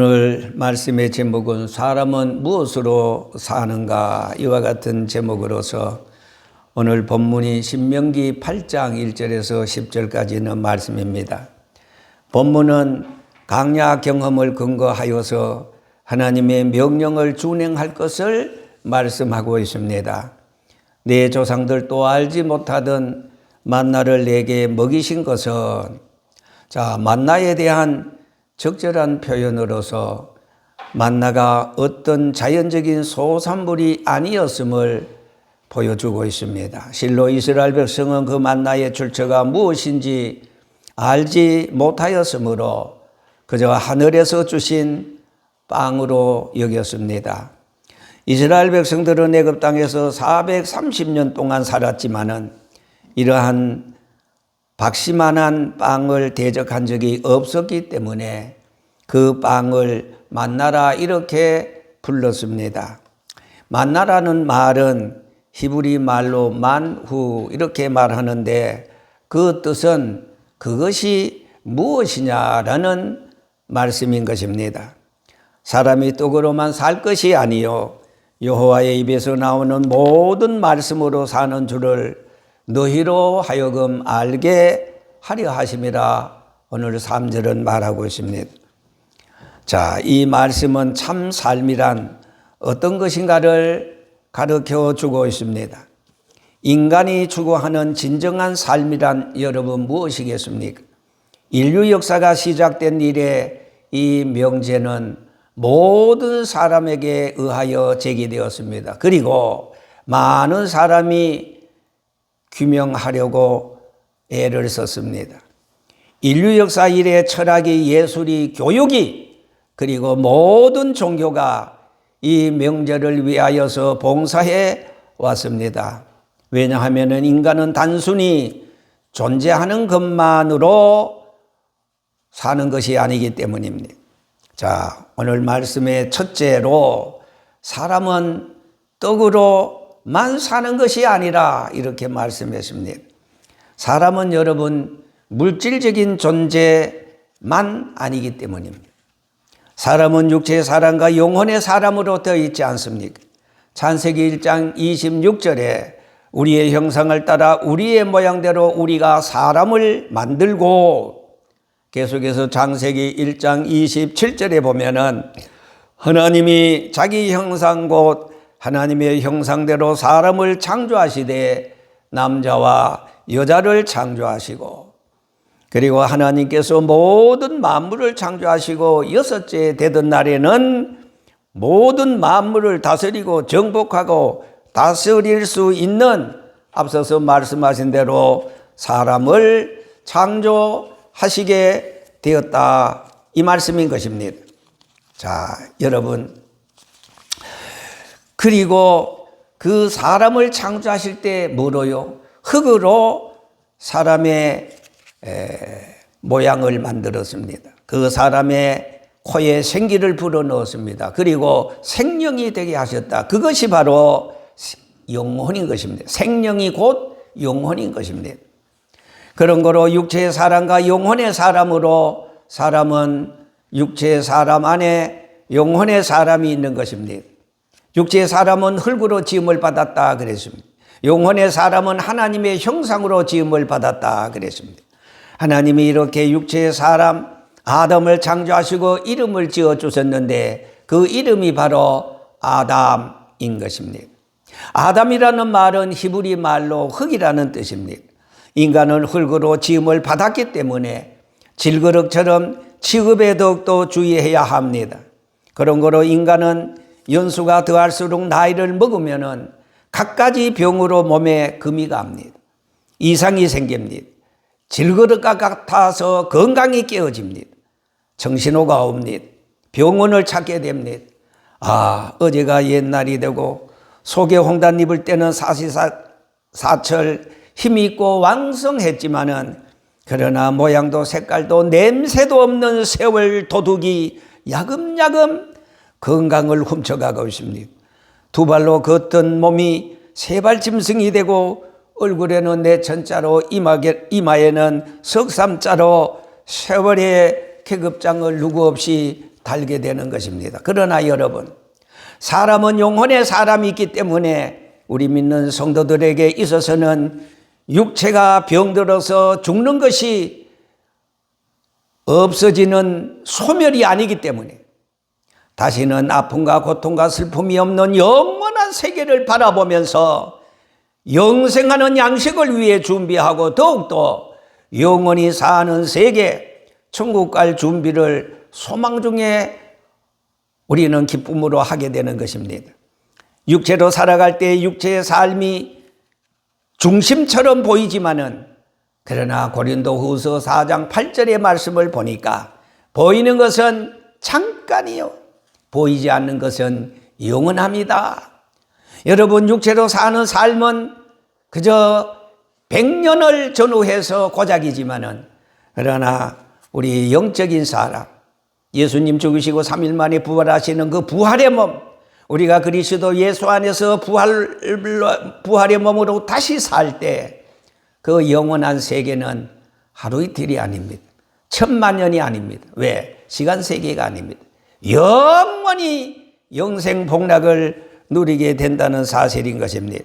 오늘 말씀의 제목은 사람은 무엇으로 사는가, 이와 같은 제목으로서 오늘 본문이 신명기 8장 1절에서 10절까지 있는 말씀입니다. 본문은 강야 경험을 근거하여서 하나님의 명령을 준행할 것을 말씀하고 있습니다. 내 조상들도 알지 못하던 만나를 내게 먹이신 것은, 만나에 대한 적절한 표현으로서 만나가 어떤 자연적인 소산물이 아니었음을 보여주고 있습니다. 실로 이스라엘 백성은 그 만나의 출처가 무엇인지 알지 못하였으므로 그저 하늘에서 주신 빵으로 여겼습니다. 이스라엘 백성들은 애굽 땅에서 430년 동안 살았지만은 이러한 박시만한 빵을 대적한 적이 없었기 때문에 그 빵을 만나라 이렇게 불렀습니다. 만나라는 말은 히브리 말로 만후 이렇게 말하는데, 그 뜻은 그것이 무엇이냐라는 말씀인 것입니다. 사람이 떡으로만 살 것이 아니요 여호와의 입에서 나오는 모든 말씀으로 사는 줄을 너희로 하여금 알게 하려 하심이라 오늘 3절은 말하고 있습니다. 이 말씀은 참 삶이란 어떤 것인가를 가르쳐 주고 있습니다. 인간이 추구하는 진정한 삶이란 여러분 무엇이겠습니까? 인류 역사가 시작된 이래 이 명제는 모든 사람에게 의하여 제기되었습니다. 그리고 많은 사람이 규명하려고 애를 썼습니다. 인류 역사 이래 철학이, 예술이, 교육이, 그리고 모든 종교가 이 명제를 위하여서 봉사해 왔습니다. 왜냐하면 인간은 단순히 존재하는 것만으로 사는 것이 아니기 때문입니다. 오늘 말씀의 첫째로 사람은 떡으로만 사는 것이 아니라 이렇게 말씀했습니다. 사람은 여러분 물질적인 존재만 아니기 때문입니다. 사람은 육체의 사람과 영혼의 사람으로 되어 있지 않습니까? 창세기 1장 26절에 우리의 형상을 따라 우리의 모양대로 우리가 사람을 만들고, 계속해서 창세기 1장 27절에 보면은 하나님이 자기 형상 곧 하나님의 형상대로 사람을 창조하시되 남자와 여자를 창조하시고, 그리고 하나님께서 모든 만물을 창조하시고 여섯째 되던 날에는 모든 만물을 다스리고 정복하고 다스릴 수 있는, 앞서서 말씀하신 대로 사람을 창조하시게 되었다, 이 말씀인 것입니다. 여러분, 그리고 그 사람을 창조하실 때 뭐로요? 흙으로 사람의 모양을 만들었습니다. 그 사람의 코에 생기를 불어넣었습니다. 그리고 생명이 되게 하셨다. 그것이 바로 영혼인 것입니다. 생명이 곧 영혼인 것입니다. 그런 거로 육체의 사람과 영혼의 사람으로, 사람은 육체의 사람 안에 영혼의 사람이 있는 것입니다. 육체의 사람은 흙으로 지음을 받았다 그랬습니다. 영혼의 사람은 하나님의 형상으로 지음을 받았다 그랬습니다. 하나님이 이렇게 육체의 사람 아담을 창조하시고 이름을 지어주셨는데 그 이름이 바로 아담인 것입니다. 아담이라는 말은 히브리 말로 흙이라는 뜻입니다. 인간은 흙으로 지음을 받았기 때문에 질그릇처럼 취급에 더욱더 주의해야 합니다. 그런 거로 인간은 연수가 더할수록 나이를 먹으면은 갖가지 병으로 몸에 금이 갑니다. 이상이 생깁니다. 질그릇과 같아서 건강이 깨어집니다. 정신호가 옵니다. 병원을 찾게 됩니다. 어제가 옛날이 되고 속에 홍단 입을 때는 사시사철 힘이 있고 왕성했지만은, 그러나 모양도 색깔도 냄새도 없는 세월 도둑이 야금야금 건강을 훔쳐가고 있습니다. 두 발로 걷던 몸이 세 발 짐승이 되고, 얼굴에는 내천자로 이마에는 석삼자로 세월의 계급장을 누구 없이 달게 되는 것입니다. 그러나 여러분, 사람은 영혼의 사람이 있기 때문에 우리 믿는 성도들에게 있어서는 육체가 병들어서 죽는 것이 없어지는 소멸이 아니기 때문에 다시는 아픔과 고통과 슬픔이 없는 영원한 세계를 바라보면서 영생하는 양식을 위해 준비하고 더욱더 영원히 사는 세계, 천국 갈 준비를 소망 중에 우리는 기쁨으로 하게 되는 것입니다. 육체로 살아갈 때 육체의 삶이 중심처럼 보이지만은 그러나 고린도후서 4장 8절의 말씀을 보니까 보이는 것은 잠깐이요, 보이지 않는 것은 영원합니다. 여러분, 육체로 사는 삶은 그저 100년을 전후해서 고작이지만은 그러나 우리 영적인 사람, 예수님 죽으시고 3일 만에 부활하시는 그 부활의 몸, 우리가 그리스도 예수 안에서 부활의 몸으로 다시 살 때 그 영원한 세계는 하루 이틀이 아닙니다. 천만년이 아닙니다. 왜? 시간 세계가 아닙니다. 영원히 영생 복락을 누리게 된다는 사실인 것입니다.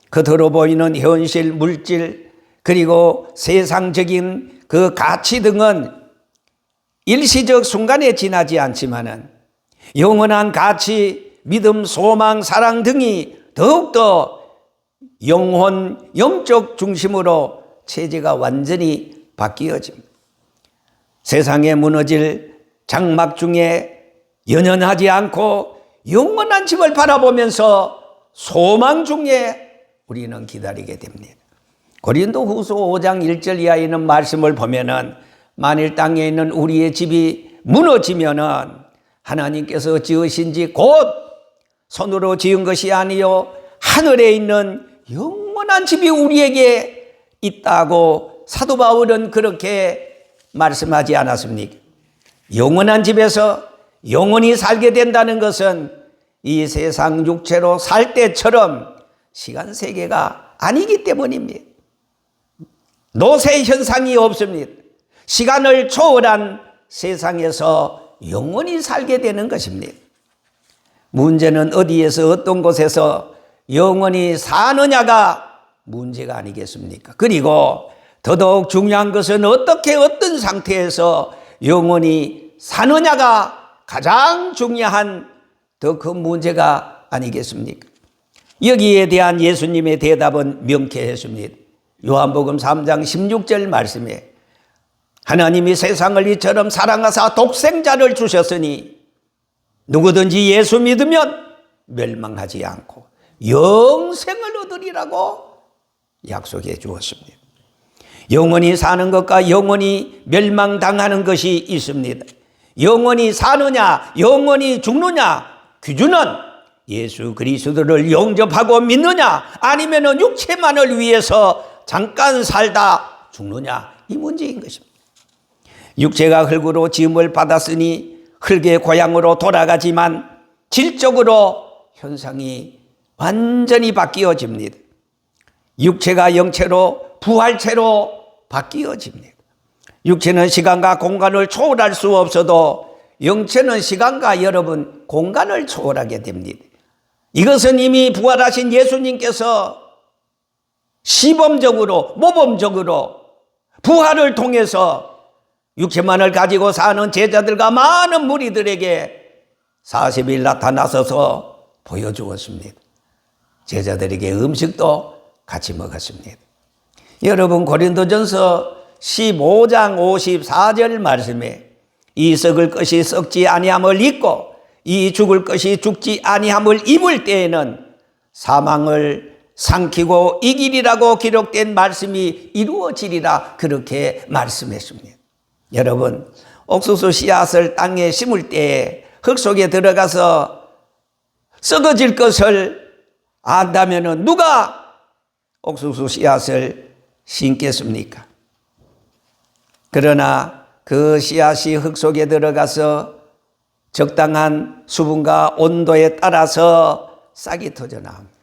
겉으로 보이는 현실, 물질, 그리고 세상적인 그 가치 등은 일시적 순간에 지나지 않지만은 영원한 가치, 믿음, 소망, 사랑 등이 더욱더 영혼, 영적 중심으로 체제가 완전히 바뀌어집니다. 세상에 무너질 장막 중에 연연하지 않고 영원한 집을 바라보면서 소망 중에 우리는 기다리게 됩니다. 고린도후서 5장 1절 이하에 있는 말씀을 보면은 만일 땅에 있는 우리의 집이 무너지면은 하나님께서 지으신 집 곧 손으로 지은 것이 아니요 하늘에 있는 영원한 집이 우리에게 있다고 사도 바울은 그렇게 말씀하지 않았습니까? 영원한 집에서 영원히 살게 된다는 것은 이 세상 육체로 살 때처럼 시간 세계가 아니기 때문입니다. 노쇠 현상이 없습니다. 시간을 초월한 세상에서 영원히 살게 되는 것입니다. 문제는 어디에서 어떤 곳에서 영원히 사느냐가 문제가 아니겠습니까? 그리고 더더욱 중요한 것은 어떻게 어떤 상태에서 영원히 사느냐가 가장 중요한 더 큰 문제가 아니겠습니까? 여기에 대한 예수님의 대답은 명쾌했습니다. 요한복음 3장 16절 말씀에 하나님이 세상을 이처럼 사랑하사 독생자를 주셨으니 누구든지 예수 믿으면 멸망하지 않고 영생을 얻으리라고 약속해 주었습니다. 영원히 사는 것과 영원히 멸망당하는 것이 있습니다. 영원히 사느냐 영원히 죽느냐 기준은 예수 그리스도를 영접하고 믿느냐 아니면 육체만을 위해서 잠깐 살다 죽느냐, 이 문제인 것입니다. 육체가 흙으로 지음을 받았으니 흙의 고향으로 돌아가지만 질적으로 현상이 완전히 바뀌어집니다. 육체가 영체로 부활체로 바뀌어집니다. 육체는 시간과 공간을 초월할 수 없어도 영체는 시간과 여러분 공간을 초월하게 됩니다. 이것은 이미 부활하신 예수님께서 시범적으로 모범적으로 부활을 통해서 육체만을 가지고 사는 제자들과 많은 무리들에게 40일 나타나서서 보여주었습니다. 제자들에게 음식도 같이 먹었습니다. 여러분, 고린도전서 15장 54절 말씀에 이 썩을 것이 썩지 아니함을 입고 이 죽을 것이 죽지 아니함을 입을 때에는 사망을 삼키고 이기리라고 기록된 말씀이 이루어지리라 그렇게 말씀했습니다. 여러분, 옥수수 씨앗을 땅에 심을 때에 흙 속에 들어가서 썩어질 것을 안다면 누가 옥수수 씨앗을 심겠습니까? 그러나 그 씨앗이 흙 속에 들어가서 적당한 수분과 온도에 따라서 싹이 터져 나옵니다.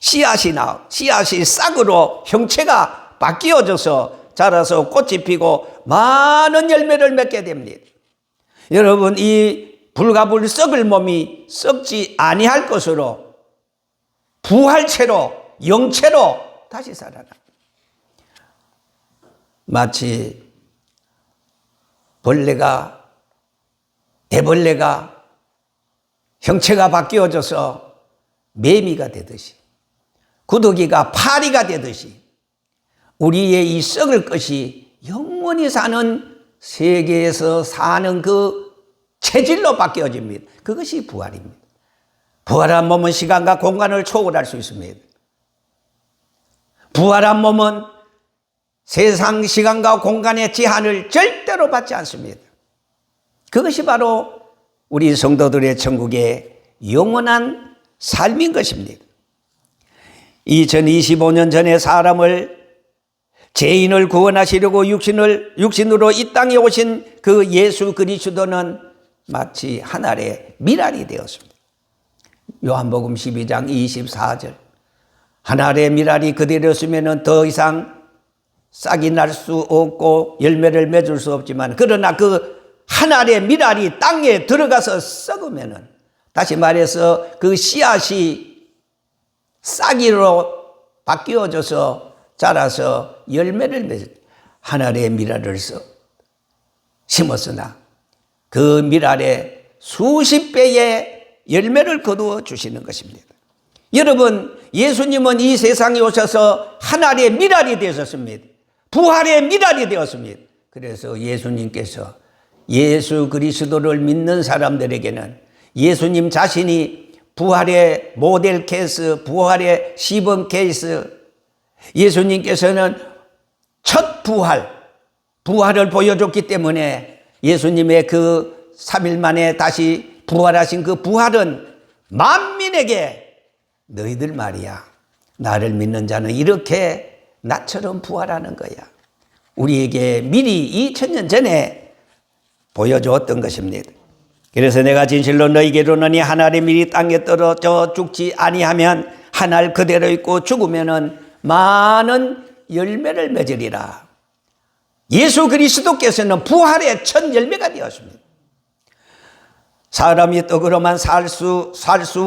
씨앗이 싹으로 형체가 바뀌어져서 자라서 꽃이 피고 많은 열매를 맺게 됩니다. 여러분, 이 불가불 썩을 몸이 썩지 아니할 것으로 부활체로 영체로 다시 살아나. 마치 애벌레가 형체가 바뀌어져서 매미가 되듯이, 구더기가 파리가 되듯이 우리의 이 썩을 것이 영원히 사는 세계에서 사는 그 체질로 바뀌어집니다. 그것이 부활입니다. 부활한 몸은 시간과 공간을 초월할 수 있습니다. 부활한 몸은 세상 시간과 공간의 제한을 절대로 받지 않습니다. 그것이 바로 우리 성도들의 천국의 영원한 삶인 것입니다. 2025년 전에 사람을, 죄인을 구원하시려고 육신으로 이 땅에 오신 그 예수 그리스도는 마치 한 알의 밀알이 되었습니다. 요한복음 12장 24절. 한 알의 밀알이 그대로였으면 더 이상 싹이 날 수 없고 열매를 맺을 수 없지만, 그러나 그 한 알의 밀알이 땅에 들어가서 썩으면은, 다시 말해서 그 씨앗이 싹이로 바뀌어져서 자라서 열매를 맺을, 한 알의 밀알을 심었으나 그 밀알에 수십 배의 열매를 거두어 주시는 것입니다. 여러분, 예수님은 이 세상에 오셔서 한 알의 밀알이 되셨습니다. 부활의 밀알이 되었습니다. 그래서 예수님께서 예수 그리스도를 믿는 사람들에게는 예수님 자신이 부활의 모델 케이스, 부활의 시범 케이스, 예수님께서는 첫 부활을 보여줬기 때문에 예수님의 그 3일 만에 다시 부활하신 그 부활은 만민에게 너희들 말이야, 나를 믿는 자는 이렇게 나처럼 부활하는 거야. 우리에게 미리 2000년 전에 보여주었던 것입니다. 그래서 내가 진실로 너희에게 이르노니 한 알의 밀이 땅에 떨어져 죽지 아니하면 한 알 그대로 있고 죽으면은 많은 열매를 맺으리라. 예수 그리스도께서는 부활의 첫 열매가 되었습니다. 사람이 떡으로만 살 수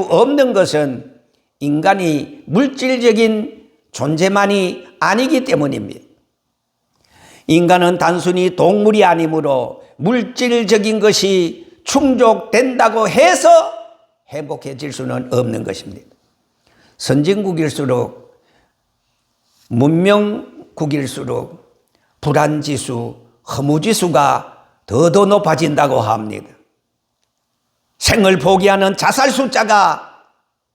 없는 것은 인간이 물질적인 존재만이 아니기 때문입니다. 인간은 단순히 동물이 아니므로 물질적인 것이 충족된다고 해서 행복해질 수는 없는 것입니다. 선진국일수록, 문명국일수록 불안지수, 허무지수가 더 높아진다고 합니다. 생을 포기하는 자살 숫자가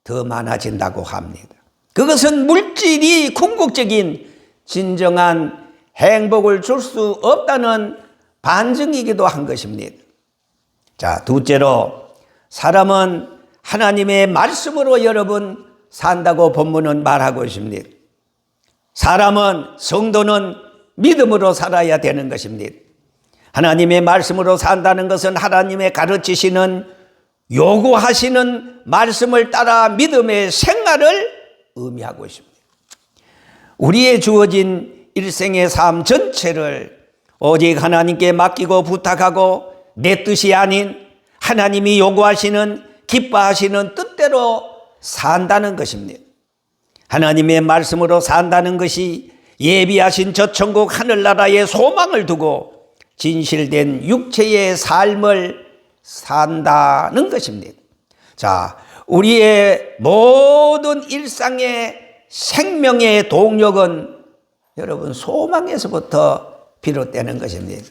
더 많아진다고 합니다. 그것은 물질이 궁극적인 진정한 행복을 줄 수 없다는 반증이기도 한 것입니다. 자, 둘째로, 사람은 하나님의 말씀으로 여러분 산다고 본문은 말하고 있습니다. 사람은, 성도는 믿음으로 살아야 되는 것입니다. 하나님의 말씀으로 산다는 것은 하나님의 가르치시는, 요구하시는 말씀을 따라 믿음의 생활을 의미하고 있습니다. 우리의 주어진 일생의 삶 전체를 오직 하나님께 맡기고 부탁하고 내 뜻이 아닌 하나님이 요구하시는, 기뻐하시는 뜻대로 산다는 것입니다. 하나님의 말씀으로 산다는 것이 예비하신 저 천국 하늘나라의 소망을 두고 진실된 육체의 삶을 산다는 것입니다. 자, 우리의 모든 일상의 생명의 동력은 여러분 소망에서부터 비롯되는 것입니다.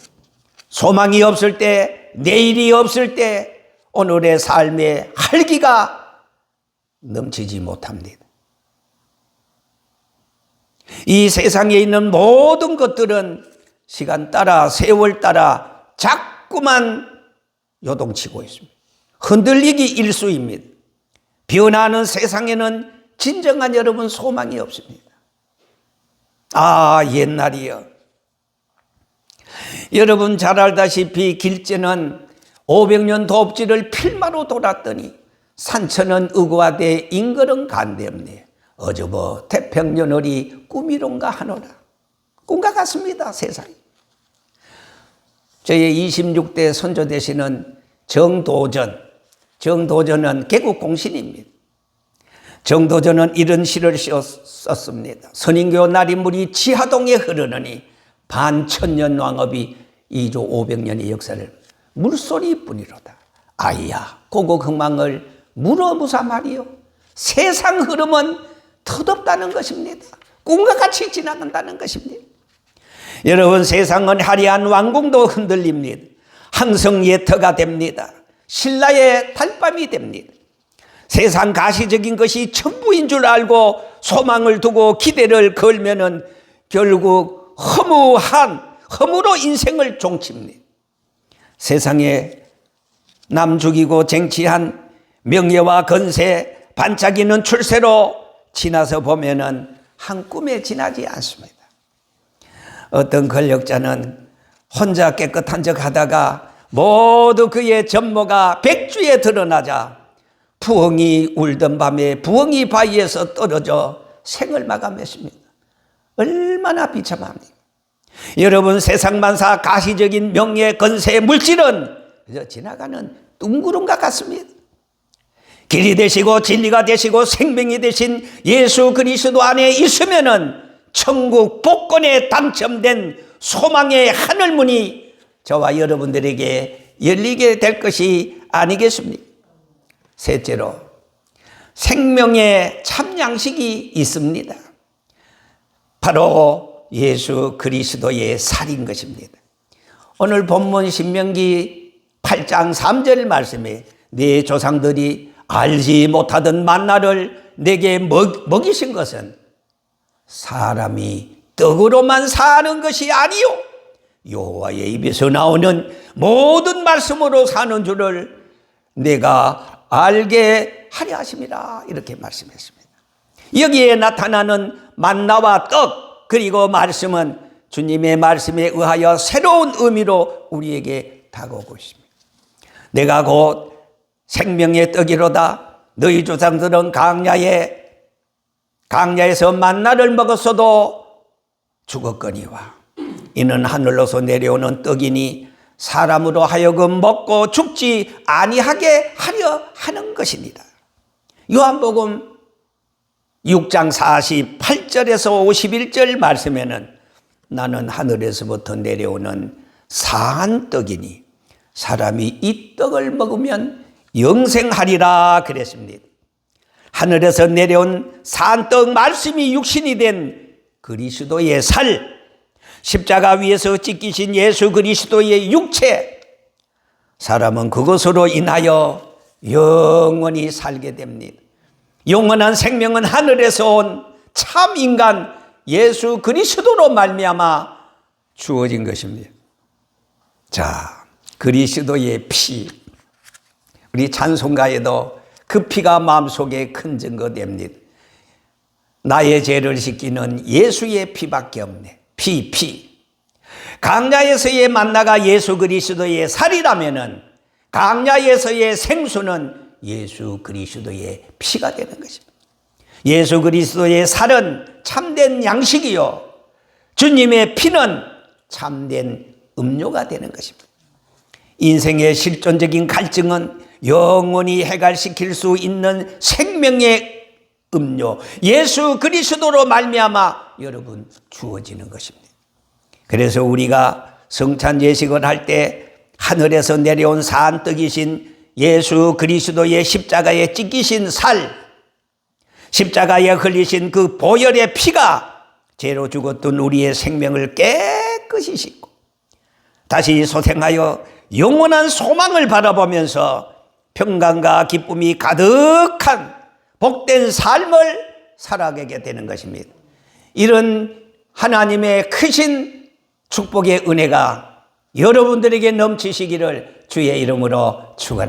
소망이 없을 때, 내일이 없을 때 오늘의 삶의 활기가 넘치지 못합니다. 이 세상에 있는 모든 것들은 시간 따라, 세월 따라 자꾸만 요동치고 있습니다. 흔들리기 일쑤입니다. 변화하는 세상에는 진정한 여러분 소망이 없습니다. 아, 옛날이요. 여러분 잘 알다시피 길제는 500년 돕지를 필마로 돌았더니 산천은 의고하되 인걸은 간대없네. 어저버 태평년월이 꿈이론가 하노라. 꿈과 같습니다, 세상이. 저희 26대 선조 되시는 정도전은 개국 공신입니다. 정도전은 이런 시를 썼습니다. 선인교 날인물이 지하동에 흐르느니 반천년 왕업이 2조 500년의 역사를 물소리뿐이로다. 아이야 고국 흥망을 물어무사말이요. 세상 흐름은 덧없다는 것입니다. 꿈과 같이 지나간다는 것입니다. 여러분, 세상은 화려한 왕궁도 흔들립니다. 항성예터가 됩니다. 신라의 달밤이 됩니다. 세상 가시적인 것이 전부인 줄 알고 소망을 두고 기대를 걸면은 결국 허무로 인생을 종칩니다. 세상에 남 죽이고 쟁취한 명예와 건세, 반짝이는 출세로 지나서 보면은 한 꿈에 지나지 않습니다. 어떤 권력자는 혼자 깨끗한 척 하다가 모두 그의 전모가 백주에 드러나자 부엉이 울던 밤에 부엉이 바위에서 떨어져 생을 마감했습니다. 얼마나 비참합니까? 여러분, 세상만사 가시적인 명예, 건세, 물질은 그저 지나가는 둥구름과 같습니다. 길이 되시고 진리가 되시고 생명이 되신 예수 그리스도 안에 있으면은 천국 복권에 당첨된 소망의 하늘문이 저와 여러분들에게 열리게 될 것이 아니겠습니까? 셋째로, 생명의 참양식이 있습니다. 바로 예수 그리스도의 살인 것입니다. 오늘 본문 신명기 8장 3절 말씀에 네 조상들이 알지 못하던 만나를 내게 먹이신 것은 사람이 떡으로만 사는 것이 아니요 여호와의 입에서 나오는 모든 말씀으로 사는 줄을 내가 알게 하려 하심이라, 이렇게 말씀했습니다. 여기에 나타나는 만나와 떡 그리고 말씀은 주님의 말씀에 의하여 새로운 의미로 우리에게 다가오고 있습니다. 내가 곧 생명의 떡이로다. 너희 조상들은 강야에서 만나를 먹었어도 죽었거니와 이는 하늘로서 내려오는 떡이니 사람으로 하여금 먹고 죽지 아니하게 하려 하는 것입니다. 요한복음 6장 48절에서 51절 말씀에는 나는 하늘에서부터 내려오는 산 떡이니 사람이 이 떡을 먹으면 영생하리라 그랬습니다. 하늘에서 내려온 산떡 말씀이 육신이 된 그리스도의 살, 십자가 위에서 찢기신 예수 그리스도의 육체, 사람은 그것으로 인하여 영원히 살게 됩니다. 영원한 생명은 하늘에서 온 참 인간 예수 그리스도로 말미암아 주어진 것입니다. 자, 그리스도의 피, 우리 찬송가에도 그 피가 마음속에 큰 증거됩니다. 나의 죄를 씻기는 예수의 피밖에 없네. 피. 강야에서의 만나가 예수 그리스도의 살이라면은 강야에서의 생수는 예수 그리스도의 피가 되는 것입니다. 예수 그리스도의 살은 참된 양식이요 주님의 피는 참된 음료가 되는 것입니다. 인생의 실존적인 갈증은 영원히 해결시킬 수 있는 생명의 음료 예수 그리스도로 말미암아 여러분 주어지는 것입니다. 그래서 우리가 성찬 예식을 할 때 하늘에서 내려온 산떡이신 예수 그리스도의 십자가에 찢기신 살, 십자가에 흘리신 그 보혈의 피가 죄로 죽었던 우리의 생명을 깨끗이 씻고 다시 소생하여 영원한 소망을 바라보면서 평강과 기쁨이 가득한 복된 삶을 살아가게 되는 것입니다. 이런 하나님의 크신 축복의 은혜가 여러분들에게 넘치시기를 주의 이름으로 축원합니다.